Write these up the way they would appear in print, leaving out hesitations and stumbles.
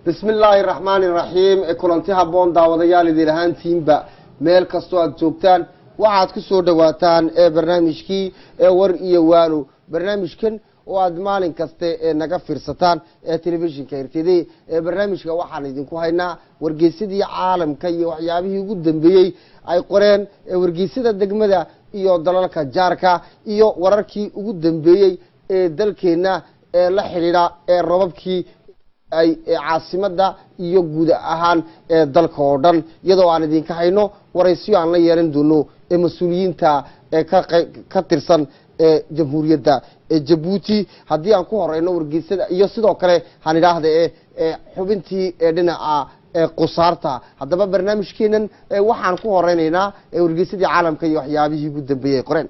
بسم الله الرحمن الرحيم كلنتها بون داوديال idin ahaantiinba meel kasto aad joogtaan waxaad ku soo dhawaataan barnaamijkii war iyo waano barnaamijkan oo aad maalin kaste naga fiirsataan telefishinka RTD barnaamijka waxaan idinku haynaa wargeysadii caalamka iyo waxyaabihii ugu dambeeyay ay qoreen wargeysada degmada iyo dalalka jaarka iyo wararkii ugu dambeeyay dalkeena la xiriira robabkii ay caasimada iyo guud ahaan dalka oo dhan iyadoo aan idinka hayno waraysiyo aan la yeelan doono mas'uuliyiinta ka tirsan jamhuuriyadda Djibouti haddii aan ku horeyno wargeysada iyo sidoo kale han idhaahdo xubintii dhinaca qusaarta haddaba barnaamijkeenan waxaan ku horeynaynaa wargeysadii caalamka iyo waxyaabihii ugu dambeeyay qoreen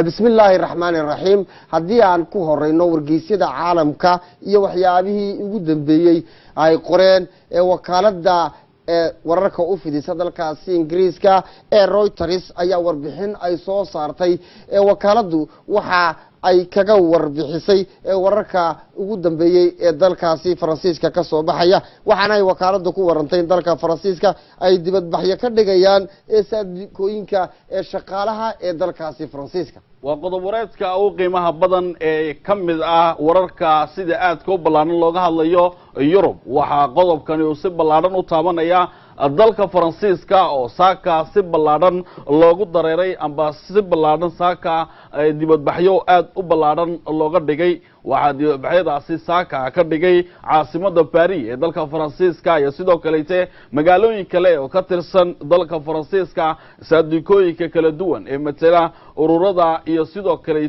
بسم الله الرحمن الرحيم haddii aan ku horeyno wargeysyada caalamka iyo waxyaabihii ugu dambeeyay ay qoreen wakaalada wararka u fidisa dalkaasi Ingiriiska Reuters ayaa warbixin ay soo saartay wakaaladu waxa ay kaga warbixisay wararka ugu dambeeyay dalkaasi Faransiiska ka soo baxaya waxaana ay wakaaladu ku warantay dalka Faransiiska ay dibadbaxyo ka dhigayaan saadkooyinka shaqaalaha dalkaasi Faransiiska waa qodob wareedka ugu qiimaha badan kamid ah wararka sida aad ka balaaran looga hadlayo Yurub waxa qodobkani uu si balaaran u taabanaya dalka Faransiiska oo saaka si balaaran loogu dareeray amba si balaaran saaka dibadbaxyo aad u balaaran looga dhigay waxa dibadbaxyadaasi saaka ka dhigay caasimada Paris ee dalka Faransiiska iyo sidoo kale magaalooyin kale oo ka tirsan dalka Faransiiska saadikooyinka kala duwan ee matala ururada iyo sidoo kale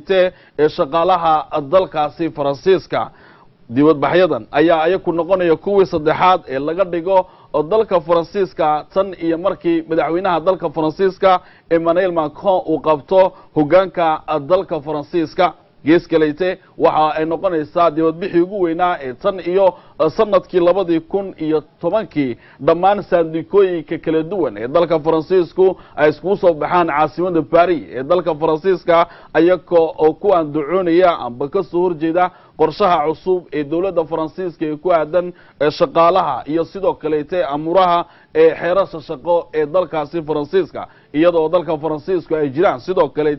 shaqaalaha dalkaasi Faransiiska dibadbaxyadan ayaa ayagu noqonaya kuwii saddexaad ee laga dhigo dalka Faransiiska tan iyo markii madaxweynaha dalka Faransiiska Emmanuel Macron uu qabto hogaanka dalka Faransiiska geeskaleyte waxa ay noqonaysaa dibadbixii ugu weynaa ee tan iyo sanadkii 2010 dhammaan saadikooyinka kala duwan ee dalka Faransiisku ay isku soo baxaan caasimada Paris ee dalka Faransiiska ayagoo ku anducoonaya amba ka soo horjeeda qorshaha cusub ee dawladda Faransiiska ee ku aadan shaqaalaha iyo sidoo kale amuraha xeerasha shaqo ee dalkaasi Faransiiska iyadoo dalka Faransiisku ay jiraan sidoo kale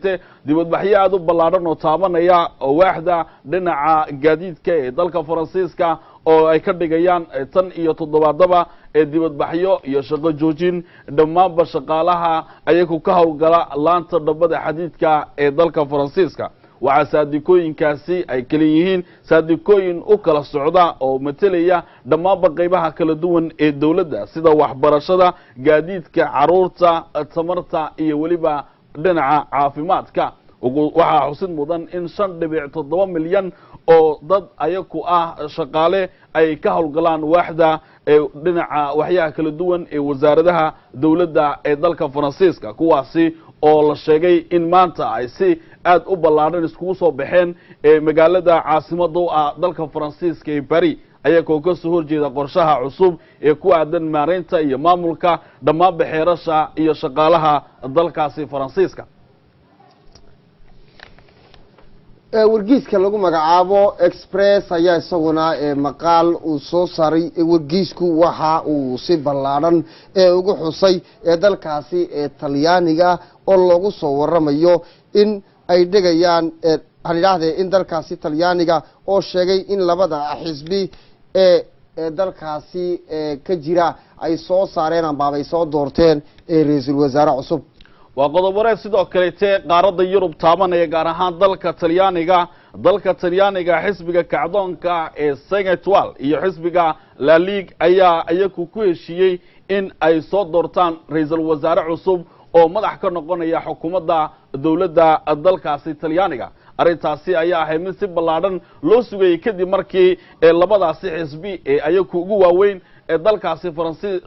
dibadbaxyo aad u balaaran oo taabanaya waaxda dhinaca gaadiidka ee dalka Faransiiska oo ay ka dhigayaan tan iyo toddobaadaba dibadbaxyo iyo shaqo joojin dhammaanba shaqaalaha ayagu ka hawlgala laanta dhabada xadiidka ee dalka Faransiiska waxa saadikooyinkaasi ay kala yihiin saadikooyin u kala socda oo metelaya dhammaanba qaybaha kala duwan ee dawladda sida waxbarashada gaadiidka caruurta tamarta iyo waliba dhinaca caafimaadka waxa xusid mudan in 5.7 milyan oo dad ayagu ah shaqaale ay ka hawlgalaan waaxda dhinaca waxyaha kala duwan ee wasaaradaha dawladda ee dalka Faransiiska kuwaasi oo la sheegay in maanta ay si aad u balaaran isku soo baxeen magaalada caasimada dalka Faransiiska ee Paris ayagoo ka soo horjeeda qorshaha cusub ee ku aadan maareynta iyo maamulka dhammaan xeerasha iyo shaqaalaha dalkaasi Faransiiska wargeyska lagu magacaabo Express ayaa isaguna maqaal uu soo saaray wargeysku waxa uu si balaaran ugu xusay dalkaasi Talyaaniga oo lagu soo waramayo in ay dhigayaan halidahdee in dalkaasi Talyaaniga oo sheegay in labada xisbi dalkaasi ka jira ay soo saareen amba ay soo doorteen ra'iisul wasaare cusub waa qodob wareed sidoo kale qaaradda Yurub taabanaya gaar ahaan dalka Talyaaniga xisbiga kacdoonka ee Senegal iyo xisbiga La Ligue ayaa ayagu ku heshiiyay in ay soo doortaan ra'iisul wasaare cusub oo madax ka noqonaya xukuumadda dawladda dalkaasi Talyaaniga arintaasi ayaa ahayd mid si balaaran loo sugayay kadib markii labadaasi xisbi ee ayagu ugu waaweyn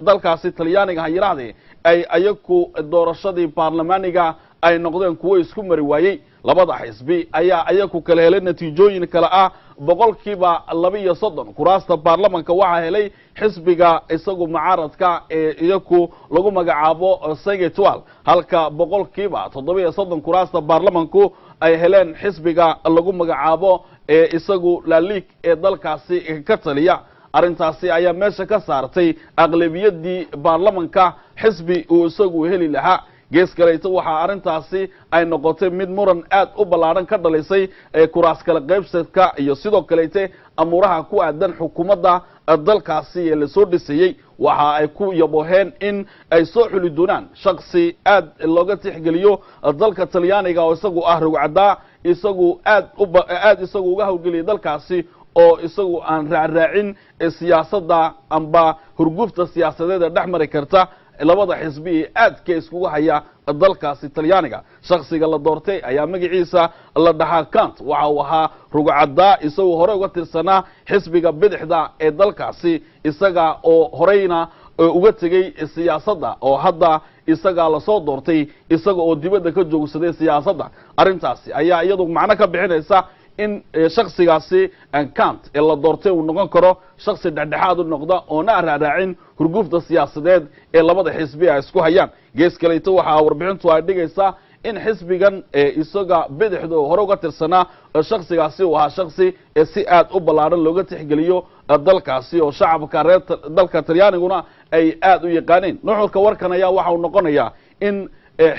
dalkaasi Talyaaniga hayraade ay ayagu doorashadii baarlamaaniga ay noqdeen kuwo isku mari waayey labada xisbi ayaa ayagu kala helay natiijooyin kala ah boqolkiiba 32 kuraasta baarlamanka waxa helay xisbiga isagu mucaaradka ee iyagu lagu magacaabo Segetwal halka boqolkiiba 7 kuraasta baarlamanku ay heleen xisbiga lagu magacaabo ee isagu La Ligue ee dalkaasi ka taliya arintaasi ayaa meesha ka saartay aqlabiyadii baarlamanka xisbi uu isagu heli lahaa gees kaleeto waxa arintaasi ay noqotay mid muran aad u balaaran ka dhalisay kuraas kala qaybsadka iyo sidoo kaleete amuraha ku aadan xukuumadda dalkaasi ee la soo dhisayay waxa ay ku yaboheen in ay soo xuli doonaan shakhsi aad looga tixgeliyo dalka Talyaaniga oo isagu ah rugcada isagu aad isagu uga hawlgeliyay dalkaasi oo isagu aan raacin siyaasadda amba hurgufta siyaasadeed dhexmari karta labada xisbi aad ka iskugu haya dalkaasi Talyaaniga shakhsiga la doortay ayaa magaciisa la dhahaa Kant waxa uu ahaa rugcada isagu hore uga tirsanaa xisbiga bidixda ee dalkaasi isaga oo horeyna uga tagay siyaasadda oo hadda isaga la soo doortay isaga oo dibadda ka joogsaday siyaasadda arintaasi ayaa iyadu macna ka bixinaysa in shakhsigaasi Kant ee la doortay uu noqon karo shakhsi dhexdhexaad u noqda oo na raacin hurgufta siyaasadeed ee labada xisbi ay isku hayaan gees kaleeto waxa warbixintu ay dhigaysaa in xisbigan isaga bidixda hore uga tirsanaa shakhsigaasi waa shakhsi si aad u balaaran looga tixgeliyo dalkaasi oo shacabka reer dalka Talyaaniguna ay aad u yaqaaneen nuxurka warkan ayaa waxa uu noqonayaa in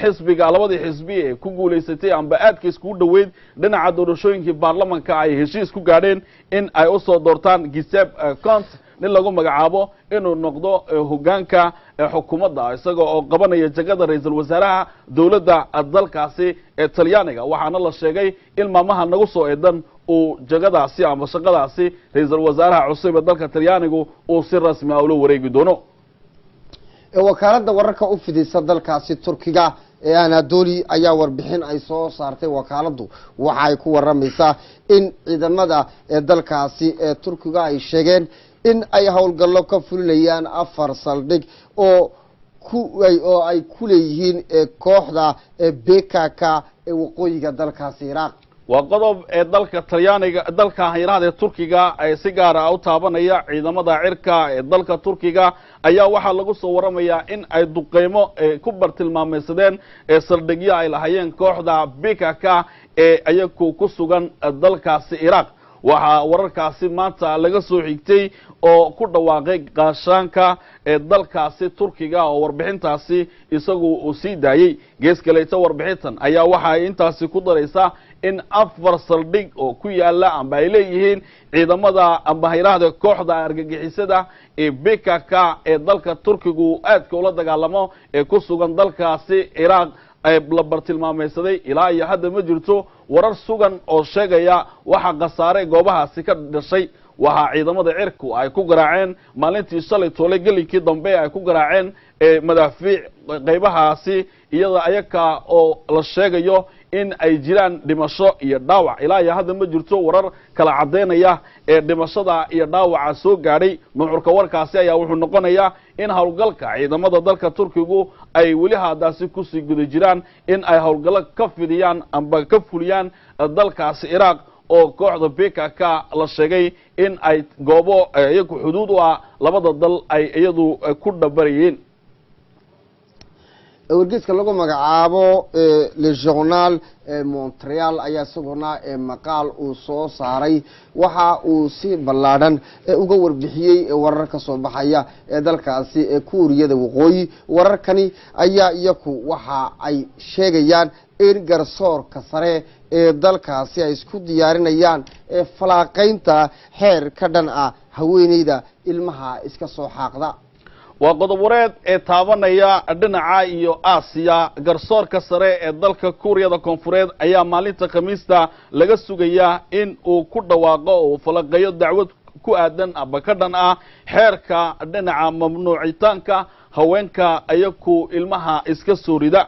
xisbiga labadii xisbi ee ku guuleysatay amba aadka isku dhaweyd dhinaca doorashooyinkii baarlamanka ay heshiis ku gaadheen in ay u soo doortaan Giuseppe Conte nin lagu magacaabo inuu noqdo hoggaanka xukuumadda isagoo oo qabanaya jagada ra'iisul wasaaraha dawladda dalkaasi ee Talyaaniga waxaana la sheegay in maamaha nagu soo eedan uu jagadaasi ama shaqadaasi ra'iisul wasaaraha cusub ee dalka Talyaanigu uu si rasmi ah ula wareegi doono wakaaladda wararka u fidisa dalkaasi Turkiga ee Anadolu ayaa warbixin ay soo saartay wakaaladdu waxa ay ku waramaysaa in ciidamada ee dalkaasi ee Turkiga ay sheegeen in ay howlgallo ka fulinayaan 4 saldhig oo ay ku leeyihiin kooxda PKK ee waqooyiga dalkaasi Iraq waa qodob ee dalka Talyaaniga dalka hayraha ee Turkiga ay si gaar ah u taabanaya ciidamada cirka ee dalka Turkiga ayaa waxa lagu soo waramayaa in ay duqeymo ku bartilmaameedsadeen saldhigyo ay lahaayeen kooxda PKK ee ayagu ku sugan dalkaasi Iraq waxa wararkaasi maanta laga soo xigtay oo ku dhawaaqay qaashaanka ee dalkaasi Turkiga oo warbixintaasi isagu uu sii daayay gees kaleeto warbixintan ayaa waxa ay intaasi ku daraysaa in 4 saldhig oo ku yaala amba ay leeyihiin ciidamada amba hayraha kooxda argagixisada ee PKK ee dalka Turkigu aad ka ula dagaalamo ee ku sugan dalkaasi Iraq ay la bartilmaameedsaday ilaa iyo hadda ma jirto warar sugan oo sheegaya waxa qasaare goobahaasi ka dhashay waxa ciidamada cirku ay ku garaaceen maalintii shalay toole galinkii dambe ay ku garaaceen madaafiic qaybahaasi iyada ayaka oo la sheegayo in ay jiraan dhimasho iyo dhaawac ilaa iyo hadda ma jirto warar kala cadeynaya ee dhimashada iyo dhaawaca soo gaadhay nuxurka warkaasi ayaa wuxuu noqonayaa in howlgalka ciidamada dalka Turkigu ay wali hadaasi ku sii guda jiraan in ay howlgallo ka fidiyaan amba ka fuliyaan dalkaasi Iraq oo kooxda PKK la sheegay in ay goobo iyagu xuduud u ah labada dal ay iyadu ku dhabarayeen wargeyska lagu magacaabo Le Journal Montreal ayaa isaguna maqaal uu soo saaray waxa uu si ballaaran uga warbixiyay warar ka soo baxaya ee dalkaasi Kuuriyada Waqooyi wararkani ayaa iyagu waxa ay sheegayaan in garsoorka sare ee dalkaasi ay isku diyaarinayaan falaaqaynta xeer ka dhan ah haweeneyda ilmaha iska soo xaaqda waa qodob wareed ee taabanaya dhinaca iyo Aasiya garsoorka sare ee dalka Kuuriyada Koonfureed ayaa maalinta Khamiista laga sugayaa in uu ku dhawaaqo oo falaqayo dacwad ku aadan aba ka dhan ah xeerka dhinaca mamnuucitaanka haweenka ayagu ilmaha iska soo rida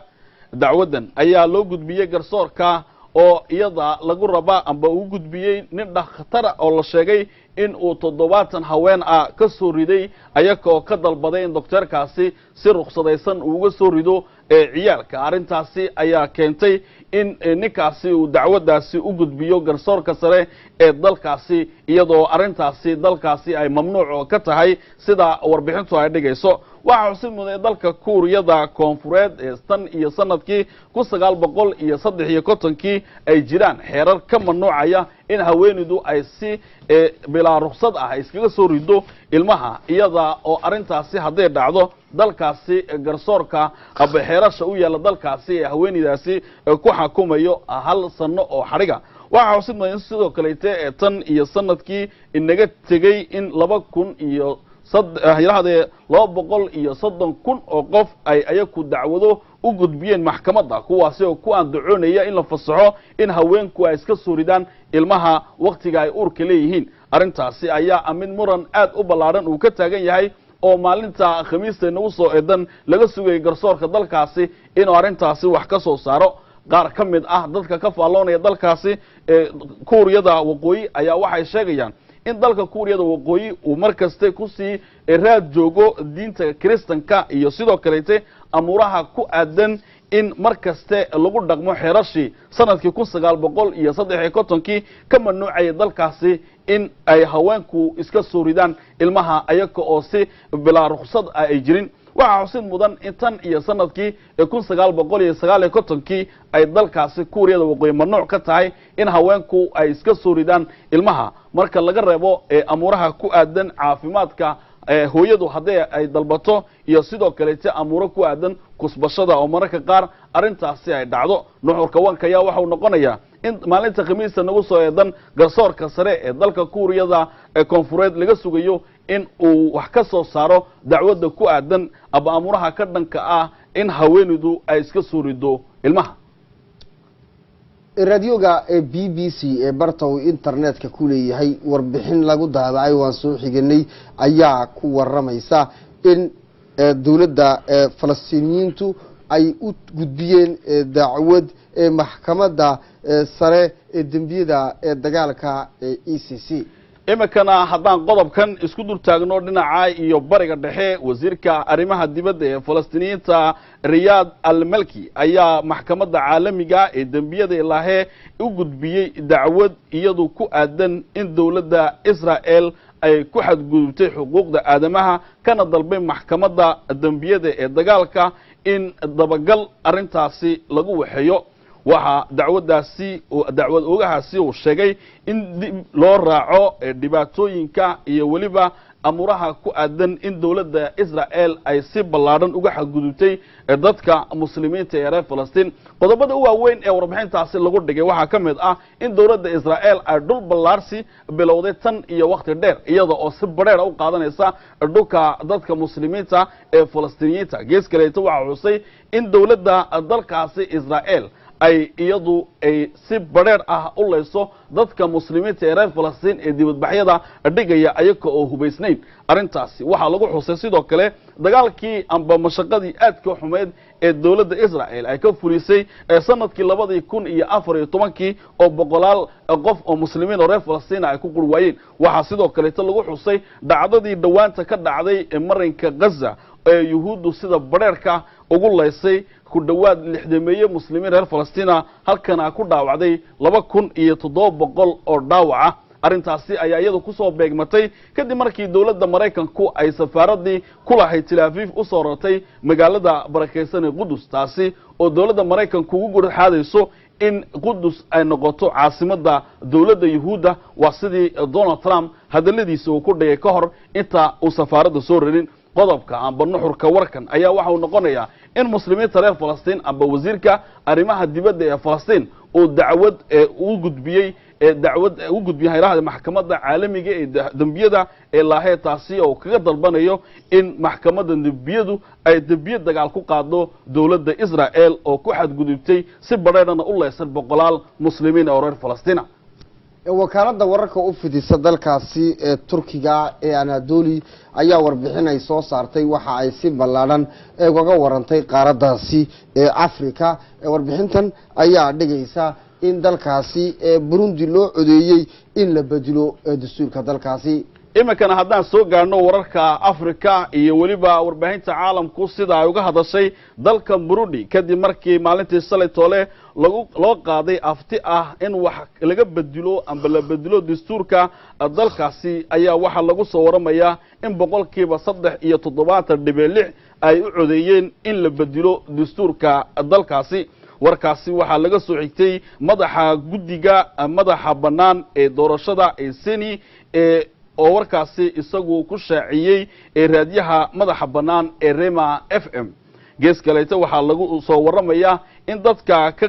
dacwadan ayaa loo gudbiyay garsoorka oo iyada lagu raba amba uu gudbiyay nin dhakhtar oo la sheegay in uu 70 haween ah ka soo riday ayagoo ka dalbaday in doctorkaasi si ruqsadaysan uga soo rido ciyaalka arintaasi ayaa keentay in ninkaasi uu dacwadaasi u gudbiyo garsoorka sare ee dalkaasi iyadoo arintaasi dalkaasi ay mamnuuc ka tahay sida warbixintu ay dhigayso waxa xusid mudan dalka Kuuriyada Koonfureed ee tan iyo sanadkii 1953 ay jiraan xeerar ka mamnuucaya in haweeneydu ay si bilaa ruqsad ah iskaga soo rido ilmaha iyada oo arintaasi haday dhacdo dalkaasi garsoorka aba xeerasha u yeela dalkaasi haweeneydaasi ku xukumayo 1 sano oo xariga waxa xusid mudan sidoo kale tan iyo sanadkii inaga tagay in 230,000 oo qof ay ayagu dacwado u gudbiyeen maxkamadda kuwaasi oo ku andacoonaya in la fasaxo in haweenku ay iska soo ridaan ilmaha waqtiga ay uurka leeyihiin arintaasi ayaa mid muran aad u ballaaran uu ka taagan yahay oo maalinta khamiisteena u soo eedan laga sugay garsoorka dalkaasi inuu arintaasi wax ka soo saaro qaar ka mid ah dadka ka faaloonaya dalkaasi Kuuriyada Waqooyi ayaa waxay sheegayaan in dalka Kuuriyada Waqooyi uu markaste ku sii raad joogo diinta Kristanka iyo sidoo kale amuraha ku aadan in markaste lagu dhaqmo xeerashi sanadkii 1953 ka mamnuucay dalkaasi in ay haweenku iska soo ridaan ilmaha ayaga oo si bilaa ruqsad ay jirin waxa xusid mudan in tan iyo sanadkii 1959 ay dalkaasi Kuuriyada Waqooyi mamnuuc ka tahay in haweenku ay iska soo ridaan ilmaha marka laga reebo amuraha ku aadan caafimaadka hooyadu haday ay dalbato iyo sidoo kale amuro ku aadan kusbashada oo mararka qaar arintaasi ay dhacdo nuxurka wanka ayaa waxa uu noqonayaa in maalinta khamiista nagu soo eedan garsoorka sare ee dalka Kuuriyada Koonfureed laga sugayo in uu wax ka soo saaro dacwada ku aadan aba amuraha ka dhanka ah in haweeneydu ay iska soo rido ilmaha radioga BBC ee bartow internetka ku leeyahay warbixin lagu daabacay waan soo xiganay ayaa ku waramaysa in dawladda Falastiiniyiintu ay u gudbiyeen dacwad maxkamadda sare ee dambiyada dagaalka ECC imikana haddaan qodobkan isku dul taagno dhinaca iyo bariga dhexe wasiirka arrimaha dibadda ee Falastiiniyiinta Riyad al-Malki ayaa maxkamadda caalamiga ee dambiyada Ilaahay u gudbiyay dacwad iyadu ku aadan in dawladda Israel ay ku xadgudubtay xuquuqda aadamaha kana dalbay maxkamadda dambiyada ee dagaalka in dabagal arintaasi lagu waxeeyo waxa dacwad ogahaasi uu sheegay in loo raaco dhibaatooyinka iyo waliba amuraha ku aadan in dawladda Israel ay si ballaaran uga xadgudubtay dadka muslimiinta ee reer Falastiin qodobada ugu weyn ee warbixintaasi lagu dhigay waxa kamid ah in dawladda Israel ay dhul ballaarsi bilowday tan iyo waqti dheer iyada oo si bareer u qaadanaysa dhulka dadka muslimiinta ee Falastiiniyiinta gees kale waxa xusay in dawladda dalkaasi Israel ay iyadu ay si bareer ah u leyso dadka muslimiinta ee reer Falastiin ee dibadbaxyada dhigaya ayaga oo hubaysnayn arintaasi waxa lagu xusay sidoo kale dagaalkii amba mashaqadii aadka xumeed ee dawladda Israel ay ka fulisay sanadkii 2014 oo boqolaal qof oo muslimiin oo reer Falastiin ay ku qulwaayeen waxa sidoo kale lagu xusay dhacdadii dhawaanta ka dhacday marinka Gaza ee yuhuuddu sida bareerka ugu leysay ku dhawaad 60 muslimiin reer Falastiin halkana ku dhaawacday 2700 oo dhaawac arintaasi ayaa iyadu ku soo beegmatay kadib markii dawladda Mareykanku ay safaaradii ku lahayd Tel Aviv u soo rartay magaalada barakeysan ee Qudus taasi oo dawladda Mareykanku ugu gurxaadayso in Qudus ay noqoto caasimadda dawladda Yuhuudda waa sidii Donald Trump hadaladiisa uu ku dhigay ka hor inta uu safaaradda soo rarin qodobka amba nuxurka warkan ayaa waxa uu noqonayaa in muslimiinta reer Falastiin amba wasiirka arrimaha dibadda ee Falastiin oo dacwad u gudbiyay hay'adaha maxkamadda caalamiga ee dambiyada ee Ilaahay taasi oo kaga dalbanayo in maxkamadda dambiyadu ay dambiye dagaal ku qaado dawladda Israel oo ku xadgudubtay si bareerana u leysan boqolaal muslimiin oo reer Falastiin wakaaladda wararka u fidisa dalkaasi ee Turkiga ee Anadolu ayaa warbixin ay soo saartay waxa ay si ballaaran uga warantay qaaradaasi ee Afrika warbixintan ayaa dhigaysa in dalkaasi Burundi loo codeeyey in la bedelo dastuurka dalkaasi. iminkana haddaan soo gaarno wararka Afrika iyo waliba warbaahinta caalamku sida ay uga hadashay dalka Burundi kadib markii maalintii shalay toole loo qaaday afti ah in wax laga bedelo amba la bedelo dastuurka dalkaasi ayaa waxa lagu soo waramayaa in boqolkiiba 3.76 ay u codeeyeen in la bedelo dastuurka dalkaasi. warkaasi waxaa laga soo xigtay madaxa guddiga madaxa bannaan ee doorashada ee Seni oo warkaasi isagu ku shaaciyay raadiyaha madaxa bannaan ee Rema FM. gees kaleeta waxaa lagu soo waramayaa in dadka ka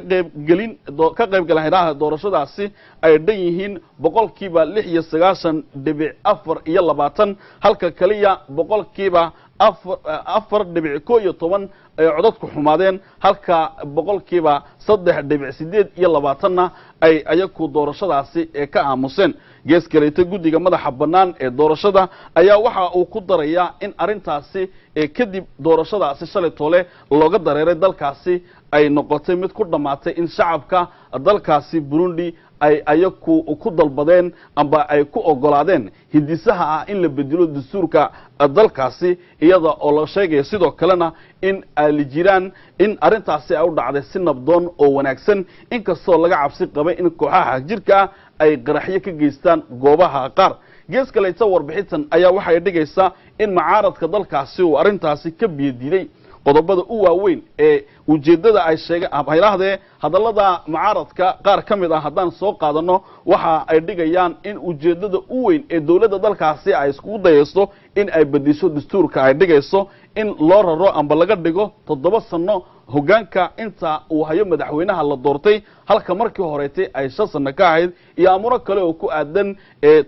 qaybgalaya doorashadaasi ay dhan yihiin boqolkiiba 96.4 halka kaliya boqolkiiba 4.11 ay codadku xumaadeen halka boqolkiiba 3.8 ay ayagu doorashadaasi ka aamuseen. gees kaleeta guddiga madaxa bannaan ee doorashada ayaa waxa uu ku darayaa in arintaasi kadib doorashadaasi shalay toole looga dareeray dalkaasi ay noqotay mid ku dhamaatay in shacabka dalkaasi Burundi ay ayagu ku dalbadeen amba ay ku ogolaadeen hindisaha ah in la bedelo dastuurka dalkaasi iyada oo la sheegay sidoo kalena in ay jiraan in arintaasi ay u dhacday si nabdoon oo wanaagsan inkastoo laga cabsi qabay in kooxaha jirka ay qaraxyo ka geystaan goobaha qaar. gees kaleeta warbixintan ayaa waxay dhigaysaa in mucaaradka dalkaasi uu arintaasi ka biyadiiday qodobada u waaweyn ee ujeedada ay sheegay haylahdee hadallada mucaaradka qaar ka mid ah haddaan soo qaadano waxa ay dhigayaan in ujeedada u weyn ee dawladda dalkaasi ay isku dayayso in ay bedesho dastuurka ay dhigayso in loo raro amba laga dhigo 7 sano hoggaanka inta uu hayo madaxweynaha la doortay halka markii horeetay ay 5 sano ka ahayd iyo amuro kale oo ku aadan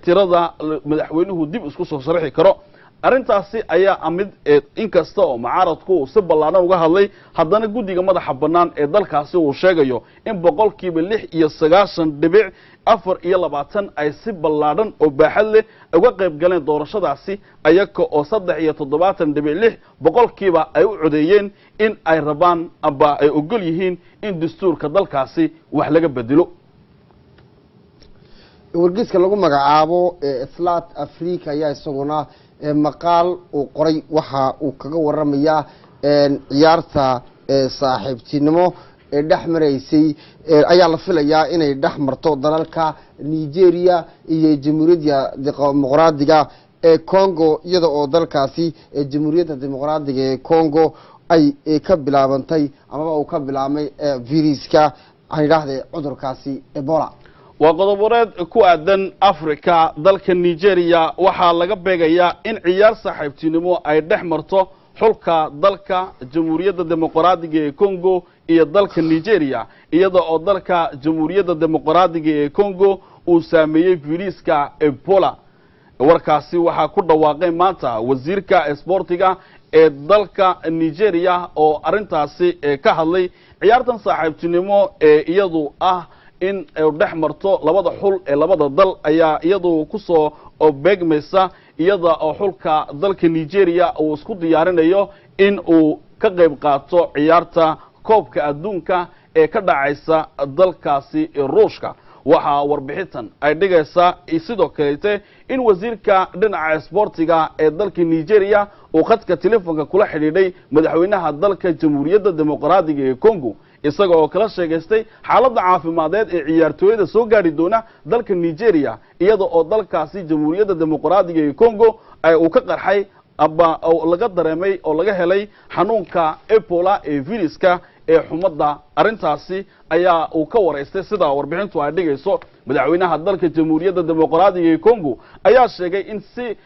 tirada madaxweynuhu dib isku soo sharaxi karo. arintaasi ayaa mid inkasta oo mucaaradku si ballaaran uga hadlay haddana guddiga madaxa bannaan ee dalkaasi uu sheegayo in boqolkiiba 96.4 ay si ballaaran oo baaxad leh uga qayb galeen doorashadaasi ayaga oo 3.76 boqolkiiba ay u codeeyeen in ay rabaan amba ay ogol yihiin in dastuurka dalkaasi wax laga bedelo. wargeyska lagu magacaabo Flat Africa ayaa isaguna maqaal uu qoray waxa uu kaga waramayaa ciyaarta saaxiibtinimo ee dhaxmaraysay ayaa la filayaa inay dhaxmarto dalalka Nigeria iyo Jamhuuriyadda Dimuqraadiga ee Congo iyada oo dalkaasi Jamhuuriyadda Dimuqraadiga ee Congo ay ka bilaabantay ama uu ka bilaabmay viruska ay yiraahdeen cudurkaasi Ebola. waa qodoboreed ku aadan Afrika dalka Nigeria waxaa laga beegayaa in ciyaar saaxiibtinimo ay dhaxmarto xulka dalka Jamhuuriyadda Dimuqraadiga ee Congo iyo dalka Nigeria iyada oo dalka Jamhuuriyadda Dimuqraadiga ee Congo uu saameeyay viruska Ebola. warkaasi waxaa ku dhawaaqay maanta wasiirka isboortiga ee dalka Nigeria oo arintaasi ka hadlay ciyaartan saaxiibtinimo ee iyadu ah in ay dhaxmarto labada xul ee labada dal ayaa iyadu ku soo beegmaysa iyada oo xulka dalka Nigeria uu isku diyaarinayo in uu ka qayb qaato ciyaarta koobka adduunka ee ka dhacaysa dalkaasi Ruushka. waxaa warbixintan ay dhigaysaa sidoo kale in wasiirka dhinaca isboortiga ee dalka Nigeria uu khadka telefoonka kula xidhiidhay madaxweynaha dalka Jamhuuriyadda Dimuqraadiga ee Congo isaga oo kala sheegaystay xaaladda caafimadeed ee ciyaartooyada soo gaari doona dalka Nigeria iyada oo dalkaasi Jamhuuriyadda Dimuqraadiga ee Congo ay uu ka qarxay aba laga dareemay oo laga helay xanuunka Ebola ee viruska ee xumadda. arintaasi ayaa uu ka wareystay sida warbixintu ay dhigayso madaxweynaha dalka Jamhuuriyadda Dimuqraadiga ee Congo ayaa sheegay in si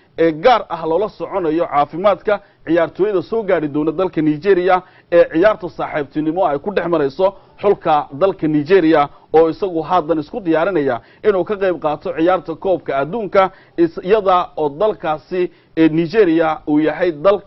gaar ah loola soconayo caafimaadka ciyaartooyada soo gaari doona dalka Nigeria ee ciyaarta saaxiibtinimo ay ku dhaxmarayso xulka dalka Nigeria oo isagu haatan isku diyaarinaya inuu ka qayb qaato ciyaarta koobka adduunka iyada oo dalkaasi Nigeria uu yahay dal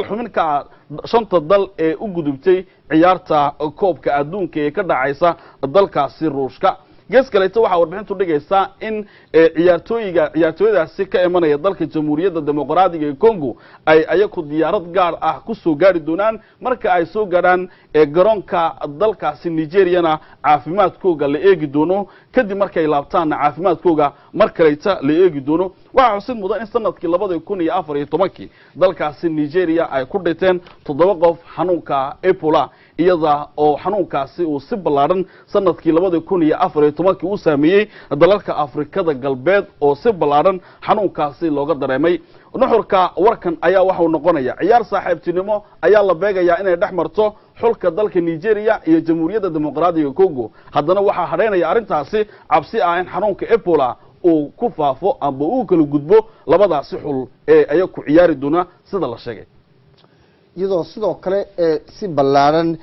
xubin ka 5 dal ee u gudubtay ciyaarta koobka adduunka ee ka dhacaysa dalkaasi Ruushka. gees kaleeto waxaa warbixintu dhigaysaa in ciyaartooyadaasi ka imanaya dalka jamhuuriyadda dimuqraadiga ee Congo ay ayagu diyaarad gaar ah ku soo gaari doonaan marka ay soo gaaraan garoonka dalkaasi Nigeria caafimaadkooda la eegi doono kadib markay laabtaan caafimaadkooda mar kaleeta la eegi doono waxa xusid mudan in sanadkii 2014 dalkaasi Nigeria ay ku dhinteen 7 qof xanuunka Ebola iyada oo xanuunkaasi uu si ballaaran sanadkii 2014 uu saameeyay dalalka Afrikada galbeed oo si ballaaran xanuunkaasi looga dareemay nuxurka warkan ayaa waxa uu noqonaya ciyaar saaxiibtinimo ayaa la beegayaa inay dhaxmarto xulka dalka Nigeria iyo jamhuuriyadda dimuqraadiga Congo haddana waxa hareynaya arintaasi cabsi ah in xanuunka Ebola uu ku faafo ama uu kala gudbo labadaasi xul ee ay ku ciyaari doona sida la sheegay iyadoo sidoo kale si ballaaran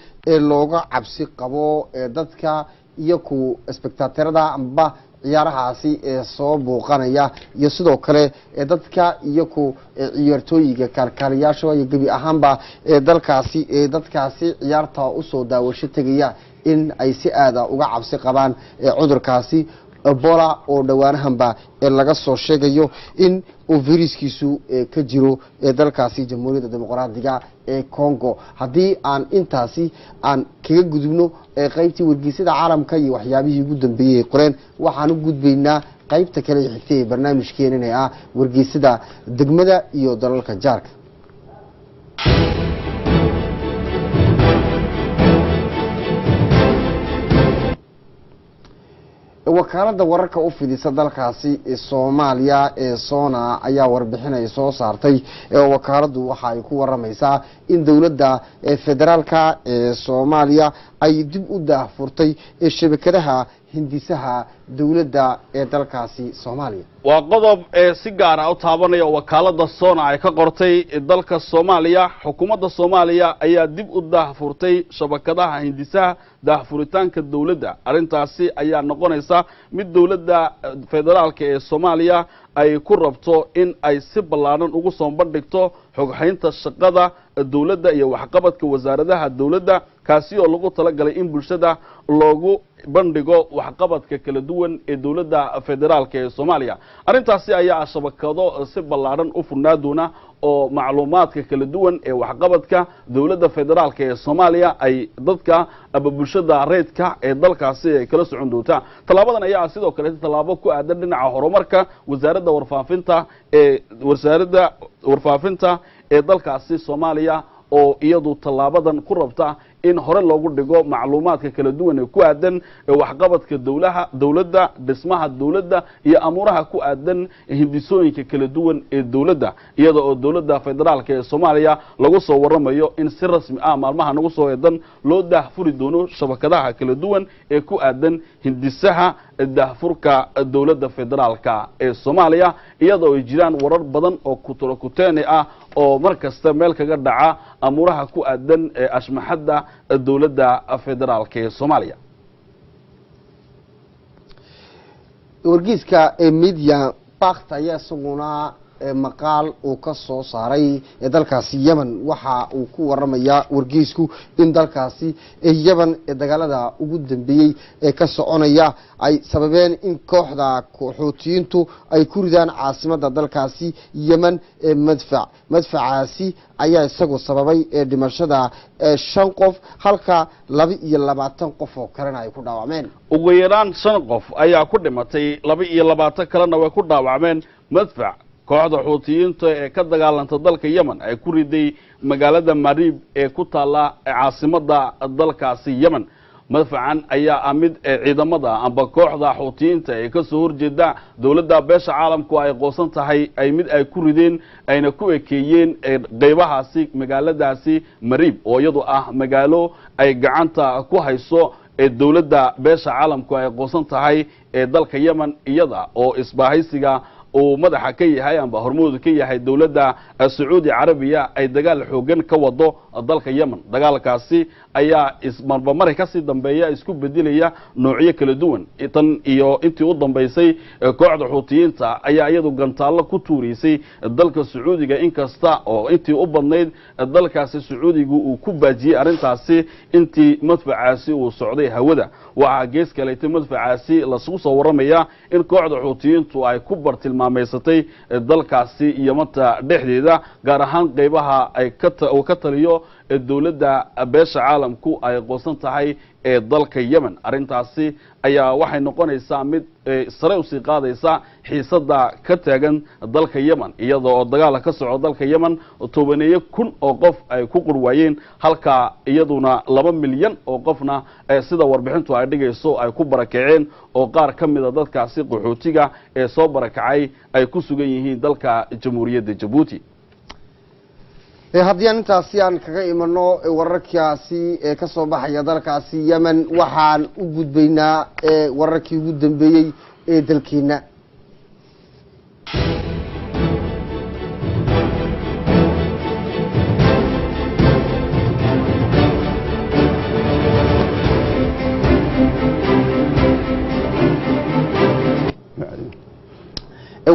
looga cabsi qabo dadka iyo ku spectatorada amba ciyaarahaasi soo booqanaya iyo sidoo kale dadka iyo ku ciyaartooyinka kalkaaliyaasha iyo gabi ahaanba dalkaasi dadkaasi ciyaarta u soo daawasho tagaya in ay si aad ah uga cabsi qabaan cudurkaasi Ebola oo dhawaanahanba laga soo sheegayo in uu viruskiisu ka jiro dalkaasi jamhuuriyadda dimuqraadiga ee Congo haddii aan intaasi aan kaga gudubno qaybtii wargeysada caalamka iyo waxyaabihii ugu dambeeyay qoreen waxaan u gudbaynaa qaybta kale ee xigtay ee barnaamijkeena ah wargeysada degmada iyo dalalka jaarka wakaalada wararka u fidisa dalkaasi Soomaaliya ee Sona ayaa warbixinay soo saartay wakaaladu waxa ay ku waramaysaa in dawladda federaalka ee Soomaaliya ay dib u daahfurtay shabakadaha hindisaha dawladda ee dalkaasi Soomaaliya waa qodob si gaar ah u taabanaya wakaalada Sona ay ka qortay dalka Soomaaliya xukuumadda Soomaaliya ayaa dib u daahfurtay shabakadaha hindisaha daahfuritaanka dawladda arintaasi ayaa noqonaysa mid dawladda federaalka ee Soomaaliya ay ku rabto in ay si ballaaran ugu soo bandhigto xoghaynta shaqada dawladda iyo waxqabadka wasaaradaha dawladda kaasi oo lagu talagalay in bulshada loogu bandhigo waxqabadka kala duwan ee dawladda federaalka ee Soomaaliya arintaasi ayaa shabakado si ballaaran u furnaa doona oo macluumaadka kala duwan ee waxqabadka dawladda federaalka ee Soomaaliya ay dadka aba bulshada reedka ee dalkaasi ay kala socon doonta talaabadan ayaa sidoo kale talaabo ku aadan dhinaca horumarka wasaaradda warfaafinta ee dalkaasi Soomaaliya oo iyadu talaabadan ku rabta in hore loogu dhigo macluumaadka kala duwan ee ku aadan waxqabadka dawladda dhismaha dawladda iyo amuraha ku aadan hindisooyinka kala duwan ee dawladda iyada oo dawladda federaalka ee Soomaaliya lagu soo waramayo in si rasmi ah maalmaha nagu soo eedan loo daahfuri doono shabakadaha kala duwan ee ku aadan hindisaha daahfurka dawladda federaalka ee Soomaaliya iyada oo jiraan warar badan oo kuteen ah oo markasta meel kaga dhaca amuraha ku aadan ashmaxada dawladda federaalka ee Soomaaliya wargeyska media Bakhta ayaa isaguna maqaal uu ka soo saaray dalkaasi Yemen waxa uu ku waramayaa wargeysku in dalkaasi Yemen dagaalada ugu dambeeyay ee ka soconaya ay sababeen in kooxda Xuutiyiintu ay ku ridaan caasimadda dalkaasi Yemen madfacaasi ayaa isagoo sababay dhimashada 5 qof halka 22 qof oo kalena ay ku dhaawacmeen ugu yaraan 5 qof ayaa ku dhimatay 22 kalena way ku dhaawacmeen madfac kooxda Xuutiyiinta ee ka dagaalanta dalka Yemen ay ku riday magaalada Marib ee ku taala caasimadda dalkaasi Yemen madfacan ayaa amid ciidamada amba kooxda Xuutiyiinta ee ka soo horjeeda dawladda beesha caalamku ay qoosan tahay ay mid ay ku rideen ayna ku ekeeyeen qaybahaasi magaaladaasi Marib oo iyadu ah magaalo ay gacanta ku hayso dawladda beesha caalamku ay qoosan tahay dalka Yemen iyada oo isbaahaysiga uu madaxa ka yahay amba hormuud ka yahay dawladda Sacuudi Carabiya ay dagaal xoogan ka wado dalka Yemen dagaalkaasi ayaa ismarba mar ka sii dambeeya isku bedelaya noocyo kala duwan tan iyo intii u dambeysay kooxda Xuutiyiinta ayaa iyadu gantaalo ku tuurisay dalka Sacuudiga inkasta oo intii u badnayd dalkaasi Sacuudigu uu ku baajiyay arintaasi intii madfacaasi uu socday hawada waxa gees kale madfacaasi la soo waramaya in kooxda Xuutiyiintu ay ku bartilmaameysatay dalkaasi Yemanta dhexdeeda gaar ahaan qaybaha ay ka taliyo dawladda beesha caalamku ay qosan tahay ee dalka Yemen arintaasi ayaa waxay noqonaysaa mid sare u sii qaadaysa xiisada ka taagan dalka Yemen iyadoo dagaal ka socdo dalka Yemen 12,000 oo qof ay ku qurwaayeen halka iyaduna 2 milyan oo qofna sida warbixintu ay dhigayso ay ku barakaceen oo qaar ka mid ah dadkaasi qaxootiga ee soo barakacay ay ku sugan yihiin dalka Jamhuuriyadda Djibouti haddii intaasi aan kaga imano wararkaasi ka soo baxaya dalkaasi Yemen waxaan u gudbaynaa wararkii ugu dambeeyay ee dalkeena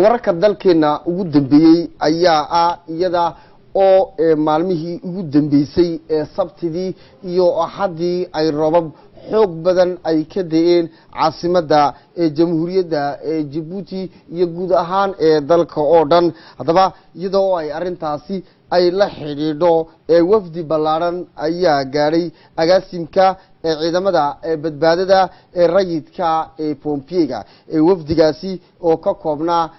wararka dalkeena ugu dambeeyay ayaa iyada oo maalmihii ugu dambeysay sabtidii iyo axadii ay roobab xoog badan ay ka da'een caasimada jamhuuriyadda Djibouti iyo guud ahaan dalka oo dhan hadaba iyadoo ay arintaasi ay la xidhiidho wafdi ballaaran ayaa gaadhay agaasimka ciidamada badbaadada rayidka Pompiega wafdigaasi oo ka koobnaa